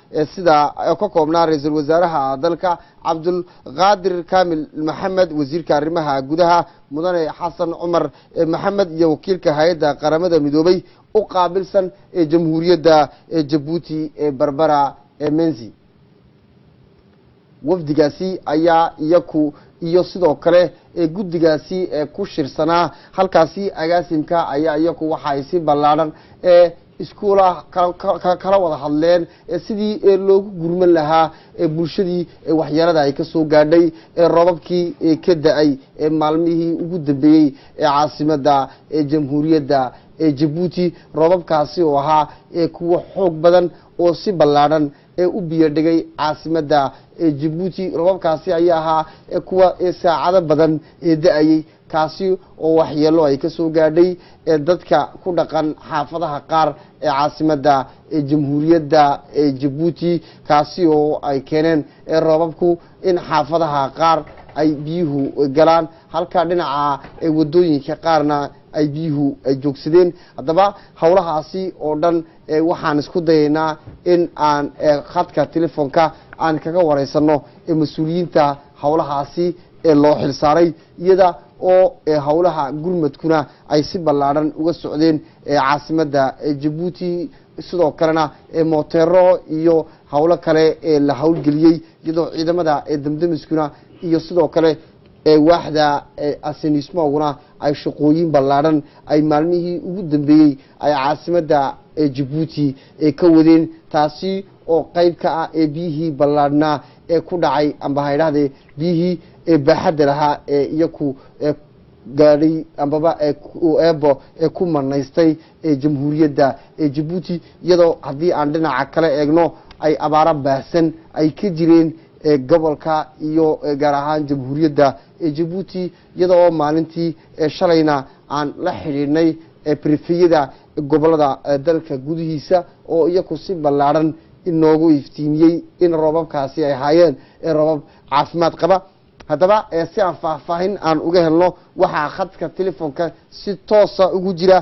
ra'iisul wasaaraha dalka Abdul Qadir Kamil Maxamed wasiirka arrimaha gudaha mudane Xasan Umar Maxamed iyo wakiilka hay'adda qaramada midoobay u qaabilsan jamhuuriyadda Djibouti Barbara Menzi wafdigaasi ayaa iyo sidoo kale guddigaasi ku shirsanaa halkaasi agaasimka ayaa iyagu waxa ay si ballaaran iskuula kala wada hadleen sidii loogu gurman lahaa bulshadii waxyeelada ay ka soo gaadhay roobabkii ka da'ay maalmihii ugu dambeeyay caasimada jamhuuriyadda Djibouti roobabkaasi oo ahaa kuwa xoog badan oo si ballaaran u biyo dhigay caasimada Djibouti roobabkaasi ayaa ahaa kuwa saacado badan da'ayay kaasi oo waxyeelo ay ka soo gaadhay dadka ku dhaqan xaafadaha qaar caasimada jamhuuriyadda Djibouti kaasi oo ay keeneen roobabku in xaafadaha qaar ay biyuhu galaan halka dhinaca wadooyinka qaarna ay biyuhu joogsadeen hadaba hawlahaasi oo dhan waxaan isku dayaynaa in aan khadka telefoonka aan kaga wareysano mas'uuliyiinta hawlahaasi loo xilsaaray iyada oo hawlaha gurmadkuna ay si ballaaran uga socdeen caasimada Djibouti sidoo kalena mootero iyo hawlo kale la hawlgeliyay iyadoo ciidamada damdamiskuna iyo sidoo kale waaxda asinismoguna ay shaqooyin ballaaran ay maalmihii ugu dambeeyay ay caasimada Djibouti ka wadeen taasi oo qayb ka ah biyihii ballaarnaa ku dhacay amba haydhahdee biyihii baaxadda lahaa iyaku gaadhay ambaba eebo ku manaystay jamhuuriyadda Djibouti iyadoo haddii aan dhinaca kale eegno ay abaaro baahsan ay ka jireen gobolka iyo gaar ahaan jamhuuriyadda Djibouti iyadoo maalintii shalayna aan la xidhiidhnay prefiyada gobolada dalka gudihiisa oo iyagu si ballaaran inoogu iftiimiyey in roobabkaasi ay haayeen roobab caafimaad qaba hadaba si aan faahfaahin aan uga helno waxaa khadka telefoonka si toosa ugu jira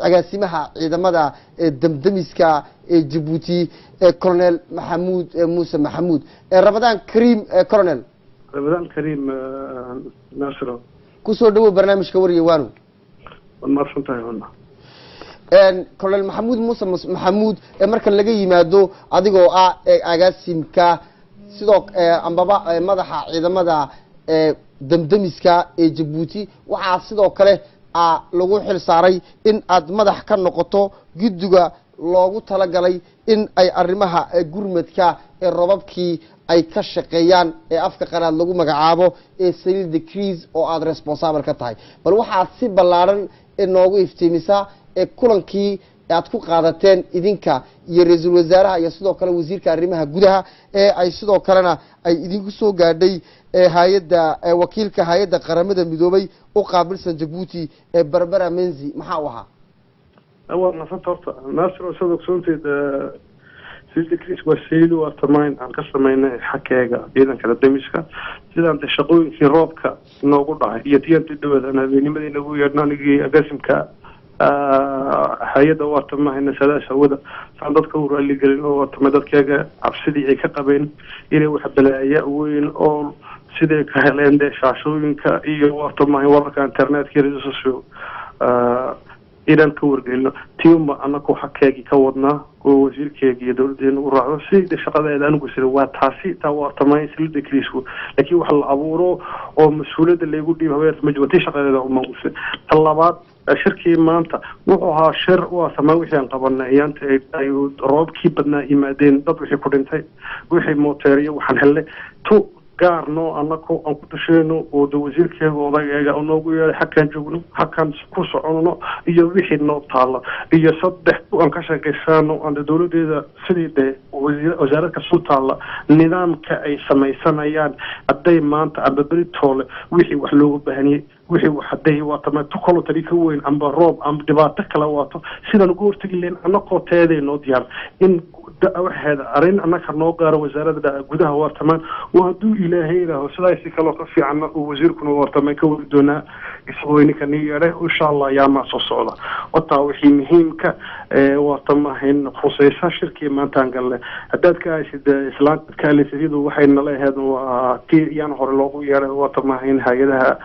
agaasimaha ciidamada damdamiska Djibouti Colonel Maxamuud Muuse Maxamuud Ramadan Kareem Colonel Ramadan Kareem Nasro kusoo dhawo barnaamijka wariye waanu marxantahay wana Colonel Maxamuud Muuse Maxamuud marka laga yimaado adigoo agaasimka sidoo ambaba madaxa ciidamada damdamiska Djibouti waxaa sidoo kale lagu xil saaray in aad madax ka noqoto guddiga loogu talagalay in ay arrimaha gurmadka ee robabkii ay ka shaqeeyaan ee afka qanaad lagu magacaabo ee saliid decrease oo aad responsible ka tahay bal waxaad si ballaaran noogu iftiimisaa ee kulankii aad ku qaadateen idinka iyo ra'iisul wasaaraha iyo sidoo kale wasiirka arrimaha gudaha ee ay sidoo kalena ay idinku soo gaadhay hay'adda wakiilka hay'adda qaramada midoobay u qaabilsan Djibouti ee Barbara Menzi maxaa u ahaa أول ما فطرت ناصر وصدق سنتي سيد كريس وسيلو وارتماين عن قسمين حكاية إذا كذا دمشق سيد أنت شقوي في روبك نقول يتيم تدود أنا بيني مدينة أبوي أرناني أقسم ك hay'adda wartamaha salaasha wada saadadka uu raalli gelin oo wartamadadkaaga cabsidii ay ka qabeen inay wax balaaya weyn oo sidee ka heleen shaashooyinka iyo wartamaha wararka internetka iyo social إيران كور قلنا تيوم أنا كو حكاجي كودنا ووزيركاجي دولتين وراعو سيد الشقة إذا أنا قلت له تحسي توا تماي سلد كريسو لكن وحل عبوره أو مسؤولية اللي يقول لي هواية مجوتي شقة إذا هم موجود طلبات شركة ما أنت وها شر وسماوي عن قبلنا يانت أيو راب كي بدنا إيمادين ضد وحي كورنتاي وحي موترية وحنحله تو gaarno anako aan ku tashayno oo wasiirkeega odayga oo noogu yeeray xakan joogno xakan ku socono iyo wixii noo taala iyo saddex aan ka shaqeysano aan dawladeeda sidii wasaaradda soo taala nidaamka ay samaysanayaan haday maanta aba beritoole wixii wax loogu baahaniyay wixii wax haday waa tamay tukalo tariika weyn amba roob amba dhibaato kala waato sidaan ugu hortagleen anako teedeenoo diyaar in waxaad arin anaka noo gaaro wasaaradda gudaha wartamaan waaduu ilaahay ilaaho sidaasi kala ka fiican oo wasiirkuna wartamaan ka wadi doona isagoo inka niyeeray insha Allah yaa ma soo socda wata wixii muhiimka wartamahin khusaysa shirkii maantaan galle hadaad ka haysid islaamka kaalisidu waxayna leeyahay waa tii yaan hore loogu yeeray wartamahin hay'adaha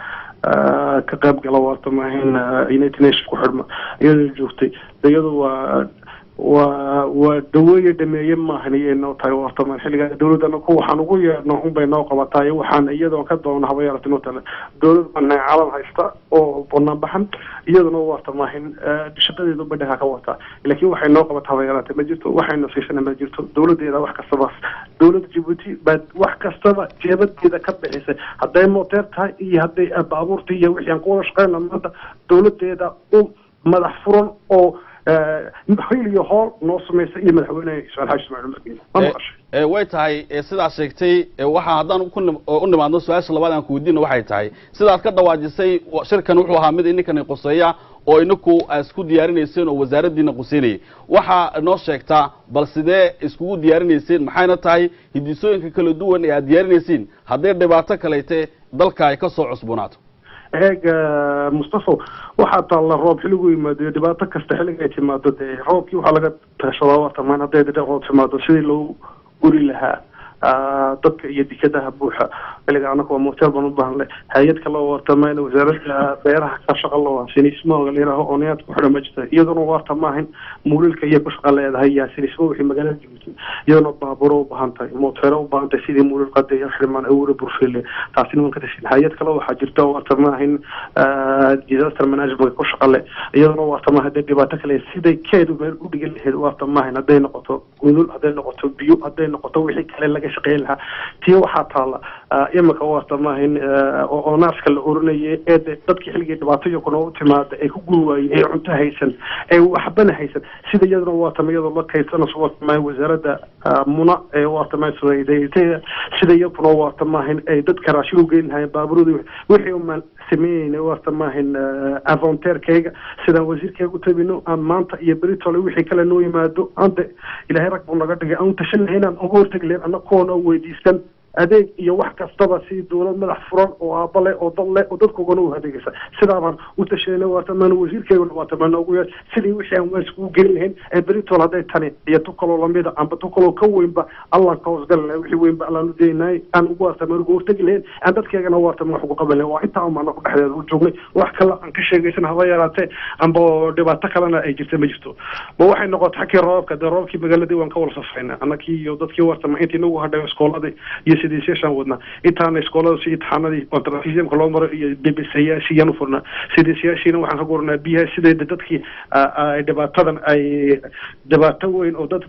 ka qayb gala wartamahin United Nations ku xirma iyadoo joogtay iyadoo ودوية دمية ما هني إنه تايوان طبعا حلقة دولة أنا كوا حنقول إنه هم بيناو قبطاي وحن يدو كده ونحبيا رتنوتنا دولة من عالم هيستا أو بنا بحن يدو نوار طبعا هن شتى يدو بدها كواتا لكن وحن نو قبطها بيارات مجرتو وحن نسيسنا مجرتو دولة دي إذا وحكة صباح دولة جيبوتي بعد وحكة صباح جيبت إذا كبر حسه هداي موتر هاي هداي بابورتي وحن نقول شقينا ماذا دولة إذا مدحفرون أو محيل يهار نص مسيء من حوالي سؤال حاجة مع المسؤولين. ويتهاي سيدا شيكتي واحد هذا كنا ما نص سؤال لبعض عن كودين واحد تهاي سيدا كده واجسي شركة نوحها مد إنك نقصية أو إنكو اسكو ديارين يسين أو وزارة دين قصيني واحد نص شيكتا بل سيدا اسكو ديارين يسين محينا تهاي هديسوين كل دوان يا ديارين يسين هذا دبعتك ليته ضلك يكسر عصبوناته. هيك مصطفى وحتى الله روب حلو يمد دبعتك كاستحلق اعتماد روب يو حلقة شواوات ما نبدأ دقوق اعتماد سيدي لو قولي لها dadka iyo dikadaha buuxa iliga anagu waa mootel baan u baahnay hay'ad kale oo wartamayna wasaaradda beeraha ka shaqalo waa sinismo leeyahay oo need ku xidhan majta iyaduna wartamahin muulilka iyo ku shaqaleedahay yaa sinismo wixii magaalada Djibouti iyaduna baaburo u baahantay mootel u baahantay sidii muulil qadeeyo xirmaan awr burfile taasina waan ka tashin hay'ad kale waxa jirta wartamahin disaster management ku shaqale iyaduna wartamaha dhibaato kale sidii keedu meel u dhigay lahayd wartamahin haday noqoto gudul haday noqoto biyo haday noqoto wixii kale شقيلها تيو حاطالة إما كوارتماهن أو ناس كلا أورنية تدك حلقة دبعتيه كنوا تماد كجوا عنتها هيسن وحبنا هيسن سيدا يدنا وارتما يد الله كيسنا صوت ما وزارة منا وارتما سويدي سيدا يكونوا وارتماهن تدك كراشيو جين هاي بابرودي وحيوم سمين وارتماهن أفونتير كيجا سيدا وزير كيجو تبينو أمانتا يبريت ولا وحي كلا نو يمادو عند إلى هيرك بنقدر أنت شن هنا أقول تقلين أنا كون ويديستن adeeg iyo wax kastaba si dawlad madax furan oo aabale oo dalle oo dadku go'aan u hadeegaysa sidaan u tashanay wartamaan wasiirkeena wartamaan ugu yeer sidii wixii aan wax ku gelin ee berito haday tani iyo tukalo lamida amba tukalo ka weynba Allah ka wasgalay wixii weynba Allah u deynay aan ugu wartamaan ugu hortagleen aan dadkeegana wartamaan wax ugu qabanay waa inta aan ku dhaxdeeda u joognay wax kale aan ka sheegaysan haba yaraatee amba dhibaato kalena ay jirtay ma jirto ma waxay noqotay xakii roobka magaalada waan ka wada safrayna anakii iyo dadkii wartamaan intii nagu hadhay iskoolada iyo sidiisyaashaan wadnaa intaana iskoolada si imtixaanadii kontrafismka loo maro iyo bbc-yaashiiyaan u furnaa sidiisyaashiina waxaan ka guranaa biyaha sideeda dadkii ay dhibaatadan ay dhibaato weyn oo dad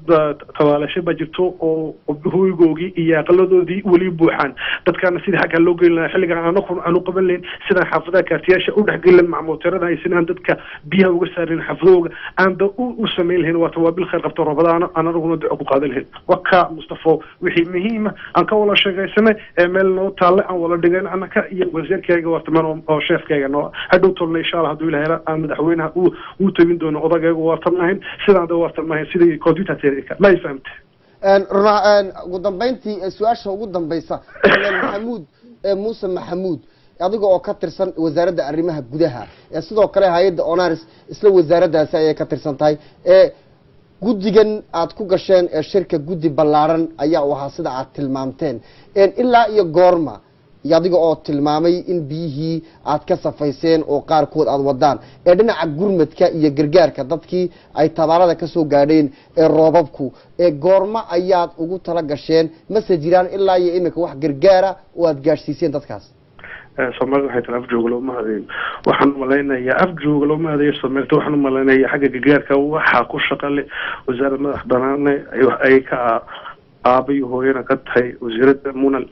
tabaalasho ba jirto oo hoygoogii iyo aqaladoodii weli buuxaan dadkaana sidii xagga loo gelin lahaa xilligan aanu qaban lahayn sidaan xaafadaha kaartiyaasha u dhexgelin macmuutirada ay sinaan dadka biyaha uga saarin xaafadooga aan da u samayn lahayn waa tawaabil khayr qabto rabadaana aan anaguna duco ku qaadan lahayn waka mustafo wixii muhiima aan ka wada sheegaysanay ee meel noo taalle aan wada dhigan anaka iyo wasiirkayga wartamaan oo sheefkayga noo hadhow tolna insha Allah hadduu ilaahay aan madaxweynaha uu tagin doono odagayga wartamahayn sidaan da wartamahayn sidii computer teerika ma fahamtay ugu dambeyntii su-aasha ugu dambaysa maxamuud muuse maxamuud adiga oo ka tirsan wasaaradda arrimaha gudaha sidoo kale hay'adda onaris isla wasaaraddaasi ayay ka tirsan tahay guddigan aad ku gasheen shirka guddi ballaaran ayaa u ahaa sida aad tilmaamteen ilaa iyo goorma iyo adiga oo tilmaamay in biyihii aad ka safayseen oo qaarkood aad wadaan dhinaca gurmadka iyo gargaarka dadkii ay tabaarada ka soo gaadheen roobabku goorma ayaad ugu tala gasheen mase jiraan ilaa iyo imika wax gargaara oo aad gaadhsiiseen dadkaas Soomaalida waxay tahay afjooga looma hadayo waxaan malaynayaa afjooga looma hadayo Soomaalida waxaan malaynayaa xagga gargaarka waxa ku shaqale wasaaradda madax banaanne ay ka aabay hooyana ka tahay wasaaradda munal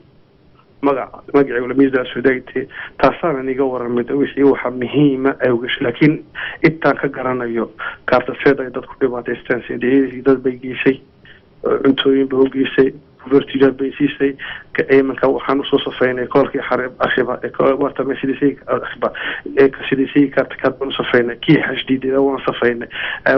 magaca ulamiisda Suudayti taasana niga waramid wixii waxa muhiim ah oo gash laakiin intaan ka garanayo kaartaseed ay dadku dhibaataystaan sidii dad bay geysay cuntooyin bay geysay vertical basis ka aymanka waxaan soo safaynay koolkii xarib akhiba warta meeshii akhiba sidii kaarta ka soo safaynay kii xashdiida waan safaynay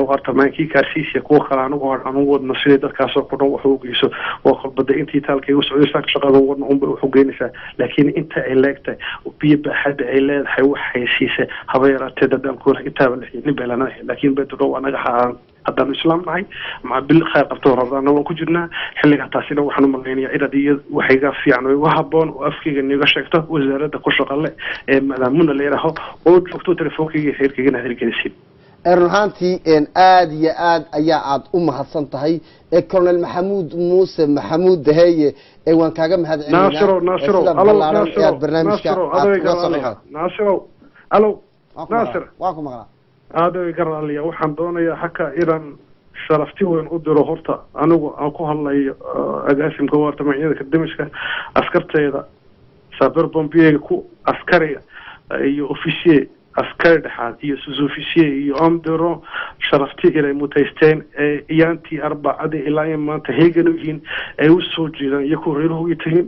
warta maankii kaarsiisya kuwa kale anagu wadna sidii dadkaas oo ku dhan wax u geyso oo qalbada intii taalkay u socdaysan shaqada wadna u xogeynaysa laakiin inta ay leegtay biyo baaxad ay leedahay waxay siisay habeerateed dadaan ku inta baan beelana laakiin beedro anaga haddaan islaam nahay ma bil khayr qabto rabadana waan ku jirnaa xilliga taasina waxaan malaynayaa idadii waxay ga fiican oo haboon oo afkiga niga sheegto wasaaradda ku shaqale maadaamuna leeyahay oo joogto telefoonkiga xeerkiga hirgelisay runtii aad iyo aad ayaa u mahadsan tahay Colonel Maxamuud Muuse Maxamuud Dahaye waan kaaga mahadcelinayaa Naasir waa ku maqlaa هذا يقرأ لي وحن دوني حكا إيران شرفتي وين أدرو هرتا أنا أكو هلا أقاسم كوارت معي ذاك الدمشق أفكرت إذا سافر بومبيه كو أفكاري يو أوفيسيه أفكار دحال يو سوزوفيسيه يو أمدرو شرفتي إلى متيستين يانتي أربعة إلى يوم تهيجنوجين أيوسو جيران يكورينه يتهم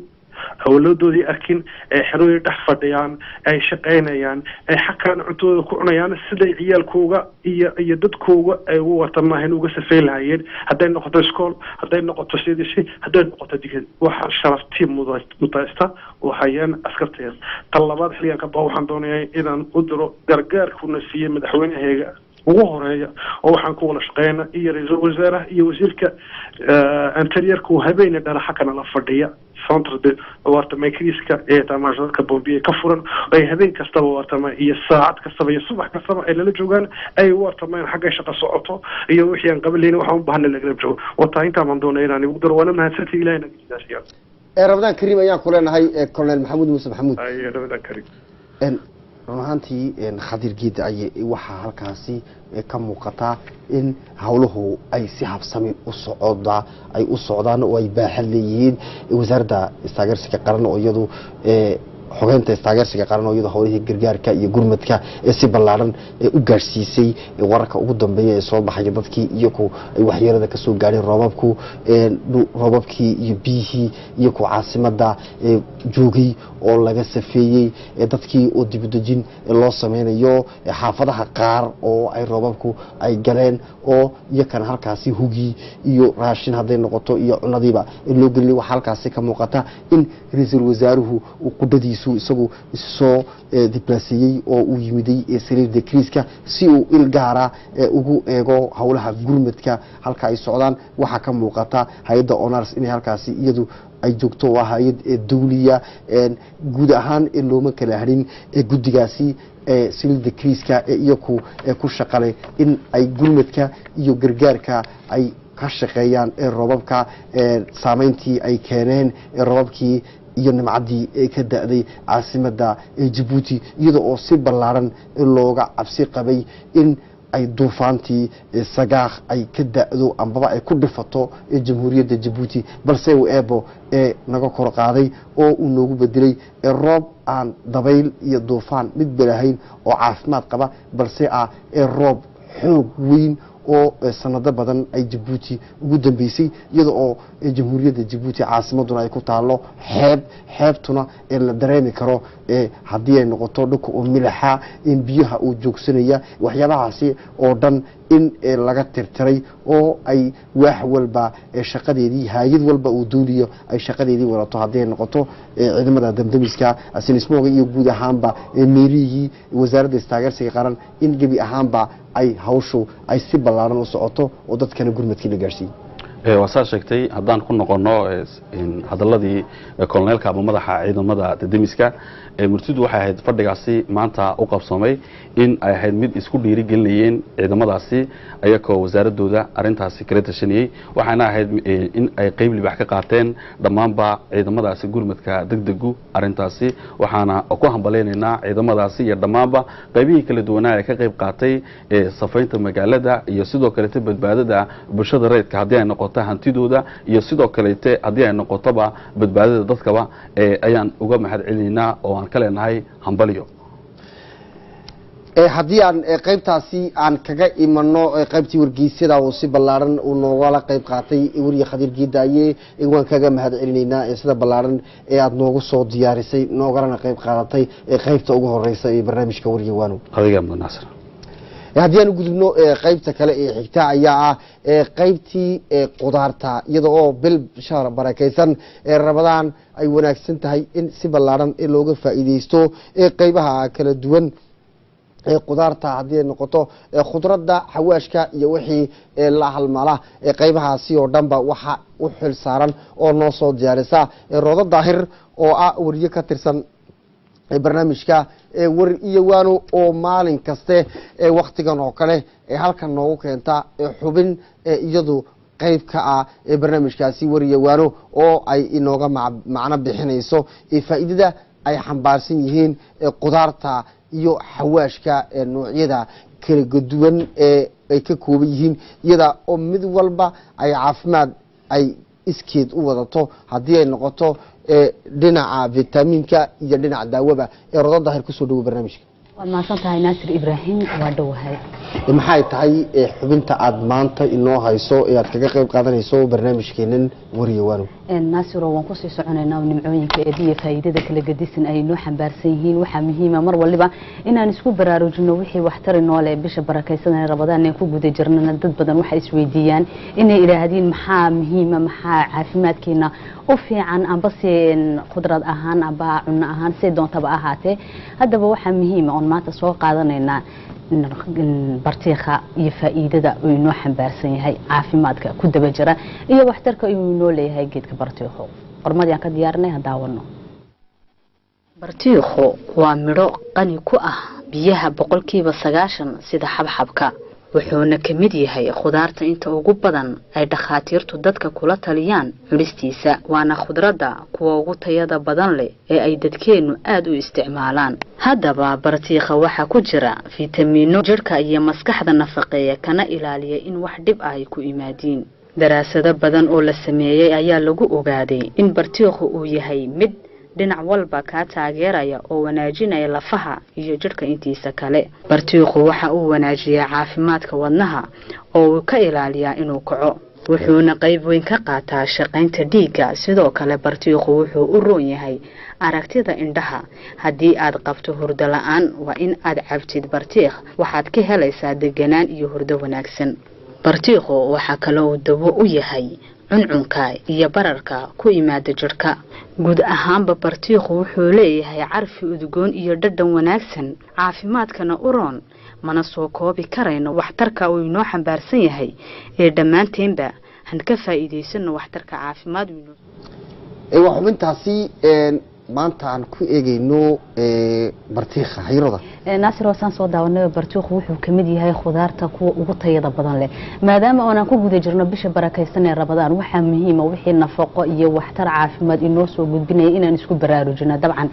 hawladoodii arkin ay xirooyin dhex fadhiyaan ay shaqaynayaan ay xakaan cuntooda ku cunayaan siday ciyaalkooga iyo dadkooga ay ugu wartamahayn uga safay lahaayeen hadday noqoto iskool hadday noqoto sidii hadday noqoto digid waxa sharaftii mutaysta waxayaan askarteed talabaad xiliyan ka baa waxaan doonayaa inaan u diro gargaarkuna siiyay madaxweynaheega ugu horeeya oo waxaan ku wada shaqeynaa iyo ra'iisul wasaaraha iyo wasiirka antariyarku habeenna dhalaxa kana la fadhiya centre warta maykriiska ee tamaashadka bombiye ka furan ay habeen kastaba wartama iyo saacad kastaba iyo subax kastaba ay la joogaan ay wartamaan xagga shaqo socoto iyo wixii aan qabaleyna waxaan u baahnaa laga joogo wata inta man doonay inaan ugu daro wana mahadsantii Ilaahayna gidaasiyo Ramadan Kareem ayaan ku leenahay Colonel Maxamuud Muuse Maxamuud Ramadan Kareem runtii khadir geed ay waxa halkaasi ka muuqata in hawluhu ay si habsami u socdaan oo ay baahan leeyihiin wasaaradda istaageersiga qaran oo iyadu xogeynta istaageersiga qaran oo iyadu hawlihii gargaarka iyo gurmadka si ballaaran u gaarsiisay wararka ugu dambeeya ee soo baxay dadkii iyagu ay waxyeelada ka soo gaareen roobabkii iyo biyihii iyo caasimada joogay oo laga safeeyay dadkii oo dibadajin loo sameynayo xaafadaha qaar oo ay roobabku ay galeen oo iyakan halkaasi hugi iyo raashin haday noqoto iyo cunadiiba loo geliyay waxa halkaasi ka muuqata in ra'iisul wasaaruhu uu qudadiisu isagu soo diblaasiyay oo uu yimiday sariirda kriiska si uu il gaara ugu eego hawlaha gurmadka halka ay socdaan waxa ka muuqata hay'adda honors in halkaasi iyadu ay joogto waa hay'ad dawliya guud ahaan in looma kala harin guddigaasi sariirda kriiska iyo ku shaqale in ay gurmadka iyo gargaarka ay ka shaqeeyaan roobabka saameyntii ay keeneen roobabkii iyo nimcadii ka da'day caasimada Djibouti iyada oo si ballaaran looga cabsi qabay in ay duufaantii sagaaq ay ka da'do ambaba ay ku dhifato jamhuuriyadda Djibouti balse uu eebo naga kor qaaday oo uu noogu bedelay roob aan dabayl iyo duufaan mid balahayn oo caafimaad qaba balse roob xoog weyn oo sanado badan ay Djibouti ugu dambeysay iyada oo jamhuuriyadda Djibouti caasimaduna ay ku taalo xeebtuna la dareemi karo haddii ay noqoto dhulka oo milaxa in biyaha uu joogsanaya waxyaabahaasi oo dhan in laga tirtiray oo ay wax walba shaqadeedii hay'ad walba uu dooliyo ay shaqadeedii wadato haddii ay noqoto ciidamada damdamiska asinismooga iyo guud ahaanba meelihii wasaaradda istaageersiga qaran in gebi ahaanba ay hawshu ay si ballaaran u socoto oo dadkana gurmadkii la gaarsiiyey wasaa sheegtay haddaan ku noqono hadaladii koloneelka ama madaxa ciidamada dadamiska murtidu waxay ahayd fadhigaasi maanta u qabsoomay in ay ahayd mid isku dhiirigelinayeen ciidamadaasi ayagoo wasaaradooda arintaasi kala tashanayay waxaana ahayd in ay qayb libax ka qaateen dhammaanba ciidamadaasi gurmadka degdegu arintaasi waxaana ku hambaleynaynaa ciidamadaasi iyo dhammaanba qaybihii kala duwanaa ee ka qayb qaatay safaynta magaalada iyo sidoo kaleete badbaadada bulshada rayidka haddii ay noqoto hantidooda iyo sidoo kaleete haddii ay noqotoba badbaadada dadkaba ayaan uga mahad celinaynaa oo aan ka leenahay hambaliyo haddii aan qaybtaasi aan kaga imano qaybtii wargeysyada oo si ballaaran uu noogala qayb qaatay wariye Khadiir Geedaaye waan kaga mahad celinaynaa sida ballaaran ee aad noogu soo diyaarisay noogalana qayb qaadatay qaybta ugu horeysa ee barnaamijka wariye waano adiga Naasir haddii aan gudubno qaybta kale ee xigta ayaa qaybtii qudaarta iyada oo bil shahr barakeysan Ramadaan ay wanaagsan tahay in si ballaaran looga faa'iideysto qaybaha kala duwan qudaarta haddii noqoto khudradda xawaashka iyo wixii la halmala qaybahaasi oo dhanba waxa u xil saaran oo noo soo diyaarisa Roodo Daahir oo wariye ka tirsan barnaamijka war iyo waano oo maalin kaste waqtigan oo kale halkan noogu keenta xubin iyadu qayb ka barnaamijkaasi war iyo waano oo ay inooga macna bixinayso faa'iidada ay xambaarsan yihiin qudaarta iyo xawaashka noocyada kala duwan ay ka kooban yihiin iyada oo mid walba ay caafimaad ay iskeed u wadato haddii ay noqoto dhinaca vitaminka iyo dhinaca daawada Roodo Daahir ku soo dhaw barnaamijka ما سنتهاي ناصر إبراهيم ودوهاي maxay tahay xubinta aad maanta inoo hayso ee aad kaga qayb qaadanayso barnaamijkeenan wariye waano ناصر وان ku sii soconaynaa nimcooyinka ee biyo faa'iidada kala gadisan ay noo xambaarsan yihiin waxa muhiim ah mar waliba inaan isku baraarujino wixii waxtar inoo leh bisha barakeysan ee Ramadaan ee ku guda jirnana dad badan waxa isweydiiyaan inay ilaahdeen maxaa muhiim ah maxaa caafimaadkeena u fiican amba seen qudrad ahaan amba cunno ahaan si doontaba ahaatee hadaba waxa muhiim ah maanta soo qaadanaynaa bartiiqa iyo faa'iidada uu inoo xambaarsan yahay caafimaadka ku daba jira iyo waxtarka uu inoo leeyahay geedka bartiiqo qormadii aan ka diyaarnay hadaawano bartiiqo waa midho qani ku ah biyaha 90% sida xabxabka wuxuuna ka mid yahay khudaarta inta ugu badan ay dhakhaatiirtu dadka kula taliyaan cunistiisa waana khudradda kuwa ugu tayada badan leh ee ay dadkeenu aad u isticmaalaan haddaba bartiiqa waxa ku jira fiitamiino jirka iyo maskaxda nafaqeeya kana ilaaliya in wax dhib ah ay ku imaadeen daraasado badan oo la sameeyay ayaa lagu ogaaday in bartiiqu uu yahay mid dhinac walba ka taageeraya oo wanaajinaya lafaha iyo jirka intiisa kale bartiiqu waxa uu wanaajiyaa caafimaadka wadnaha oo uu ka ilaaliyaa inuu kaco wuxuuna qayb weyn ka qaataa shaqaynta dhiigga sidoo kale bartiiqu wuxuu u roon yahay aragtida indhaha haddii aad qabto hurdo la'aan waa in aad cabtid bartiiq waxaad ka helaysaa deganaan iyo hurdo wanaagsan bartiiqu waxa kale uu dawo u yahay cuncunka iyo bararka ku imaada jirka guud ahaanba bartiiqu wuxuu leeyahay carfi udgoon iyo dhadhan wanaagsan caafimaadkana u roon mana soo koobi karayno waxtarka uu inoo xambaarsan yahay ee dhammaanteenba han ka faa'iideysano waxtarka caafimaad xubintaasi maanta aan ku eegayno bartiikha hayrada naasir wasaan soo daawanay bartiikhu wuxuu ka mid yahay khudaarta kuwa ugu tayada badan leh maadaama aan ku guda jirno bisha barakaysan ee Ramadaan waxa muhiim ah wixii nafaqo iyo waxtar caafimaad inoo soo gudbinaya inaan isku baraarujino dabcan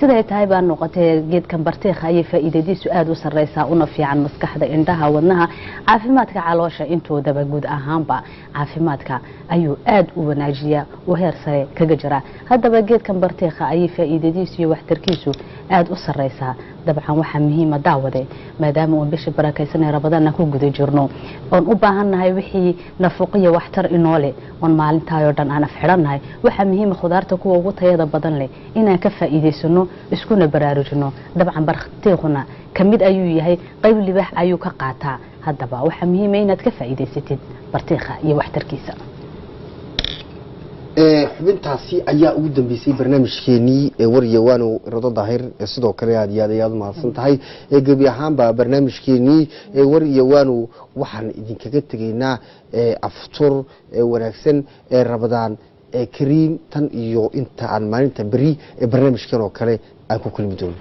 sida tahay baan noqotay geedkan bartiikha ay faa'iidadiisu aad u sareysaa una fiican maskaxda indhaha wadnaha caafimaadka caloosha intoodaba guud ahaanba caafimaadka ayuu aad u wanaajiyaa oo heer sare kaga jira haddaba geedkan bartiikha ay faa'iidadiisu iyo waxtarkiisu aad u sareysaa dabcan waxa muhiim ah daawade maadaama uu bisha barakaysan ee Ramadaan ku guda jirno oo u baahanahay wixii nafaqo iyo waxtar inoo leh oo maalintaayoo dhan aan afxiranahay waxa muhiim ah khudaarta kuwa ugu tayada badan leh inaan ka faa'iideysano iskuna baraarujino dabcan bartiikhuna kamid ayuu yahay qayb libax ayuu ka qaataa haddaba waxa muhiim ah inaad ka faa'iideysatid bartiikha iyo waxtarkiisa xubintaasi ayaa ugu dambeysay barnaamijkeenii wariye waanu rado daahir sidoo kale aad u mahadsan tahay gabi ahaanba barnaamijkeenii wariye waanu waxaan idinkaga tegaynaa aftur wanaagsan Ramadaan kariim tan iyo inta aan maalinta bari barnaamijkan oo kale aan ku kulmi doono